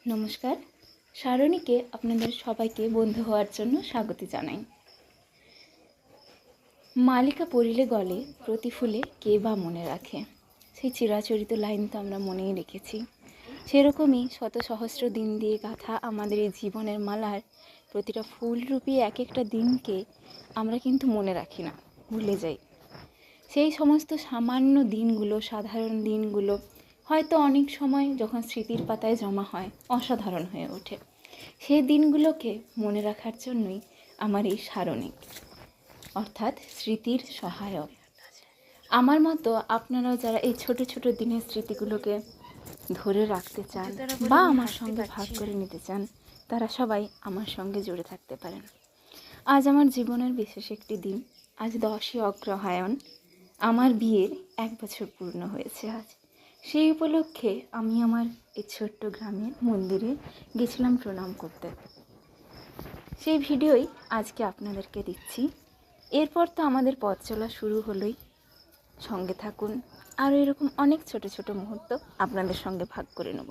নমস্কার, সারণীকে আপনাদের সবাইকে বন্ধু হওয়ার জন্য স্বাগত জানাই। মালিকা পড়িলে গলে প্রতি ফুলে কে বা মনে রাখে, সেই চিরাচরিত লাইন তো আমরা মনেই রেখেছি। সেরকমই শত সহস্র দিন দিয়ে গাঁথা আমাদের এই জীবনের মালার প্রতিটা ফুলরূপী এক একটা দিনকে আমরা কিন্তু মনে রাখি না, ভুলে যাই। সেই সমস্ত সামান্য দিনগুলো, সাধারণ দিনগুলো হয়তো অনেক সময় যখন স্মৃতির পাতায় জমা হয় অসাধারণ হয়ে ওঠে। সেই দিনগুলোকে মনে রাখার জন্যই আমার এই সারণী, অর্থাৎ স্মৃতির সহায়ক। আমার মতো আপনারাও যারা এই ছোট ছোট দিনের স্মৃতিগুলোকে ধরে রাখতে চান বা আমার সঙ্গে ভাগ করে নিতে চান, তারা সবাই আমার সঙ্গে জুড়ে থাকতে পারেন। আজ আমার জীবনের বিশেষ একটি দিন। আজ 10ই অগ্রহায়ণ, আমার বিয়ের 1 বছর পূর্ণ হয়েছে আজ। সেই উপলক্ষে আমি আমার এই ছোট্ট গ্রামের মন্দিরে গেছিলাম প্রণাম করতে। সেই ভিডিওই আজকে আপনাদেরকে দিচ্ছি। এরপর তো আমাদের পথ চলা শুরু হলোই। সঙ্গে থাকুন, আরও এরকম অনেক ছোট ছোট মুহূর্ত আপনাদের সঙ্গে ভাগ করে নেব।